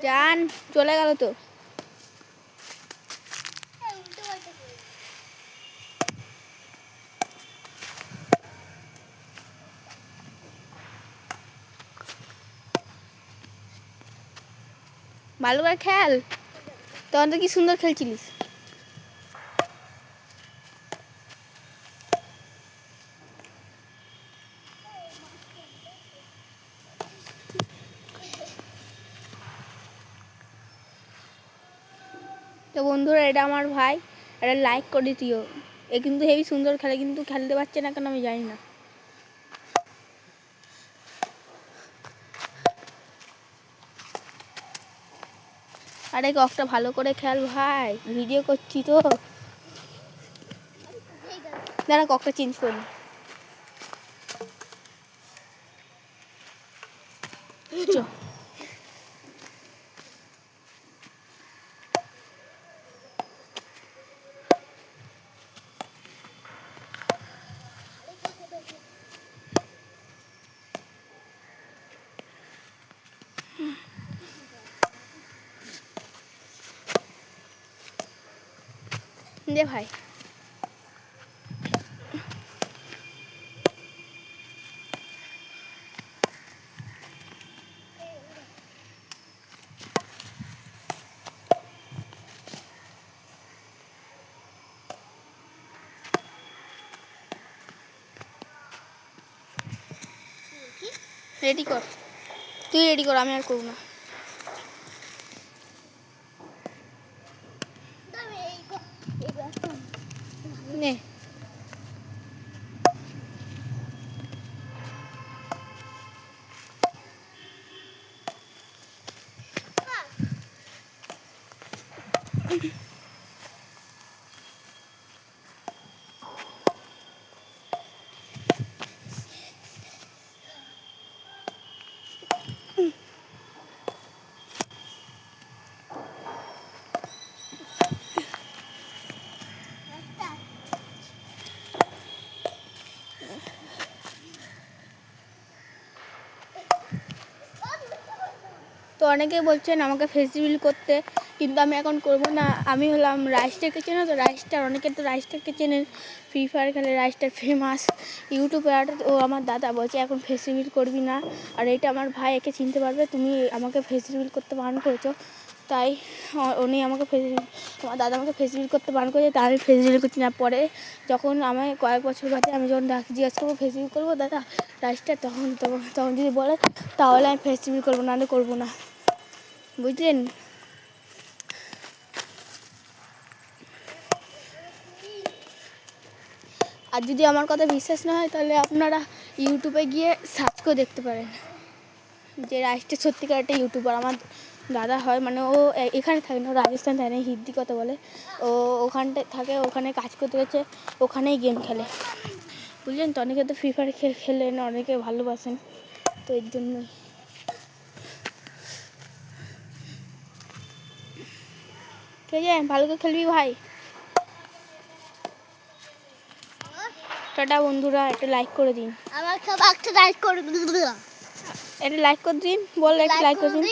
জান চলে গেল তো। ভালো করে খেল, তখন তো কি সুন্দর খেলছিলিস। তো বন্ধুরা, এটা আমার ভাই, এটা লাইক করে দিও। এ কিন্তু হেবি সুন্দর খেলে, কিন্তু খেলতে পারছে না কেন আমি জানি না। আরে ককটা ভালো করে খেল ভাই, ভিডিও করছি তো। দাঁড়া ককটা চেঞ্জ করি। চো দে ভাই। রেডি কর, তুই রেডি কর, আমি আর করব না। নে তো অনেকে বলছেন আমাকে ফেস রিভিল করতে, কিন্তু আমি এখন করব না। আমি হলাম রাইস্টারকে চেনো তো, রাইস্টার, অনেকে তো রাইস্টারকে চেনেন, ফ্রি ফায়ার খেলে রাইস্টার ফেমাস ইউটিউবার। ও আমার দাদা বলছে এখন ফেস রিভিল করবি না, আর এটা আমার ভাই, একে চিনতে পারবে, তুমি আমাকে ফেস রিভিল করতে বারণ করেছো। তাই উনি আমাকে আমার দাদা আমাকে ফেস রিভিল করতে বারণ করেছে, তাই আমি ফেস রিভিল করছি না। পরে যখন আমায় কয়েক বছর বাদে আমি যখন জিজ্ঞাসা করবো ফেস রিভিল করবো দাদা রাইস্টার, তখন তখন যদি বলে তাহলে আমি ফেস রিভিল করবো, নাহলে করবো না, বুঝলেন। আর যদি আমার কথা বিশ্বাস না হয় তাহলে আপনারা ইউটিউবে গিয়ে সার্চ করে দেখতে পারেন যে রাইস্টার সত্যিকার একটা ইউটিউবার আমার দাদা হয়। মানে ও এখানে থাকে না, রাজস্থান থাকে না, হিন্দি কথা বলে। ও ওখানটায় থাকে, ওখানে কাজ করতে গেছে, ওখানেই গেম খেলে, বুঝলেন তো। অনেকে তো ফ্রি ফায়ার খেলেন, অনেকে ভালোবাসেন, তো এর জন্যই। ঠিক আছে, ভালো করে খেলবি ভাই। টাটা বন্ধুরা, একটা লাইক করে দিন। আমার সব একটা লাইক করে দিন, একটা লাইক করে দিন, বল একটা লাইক করে দিন।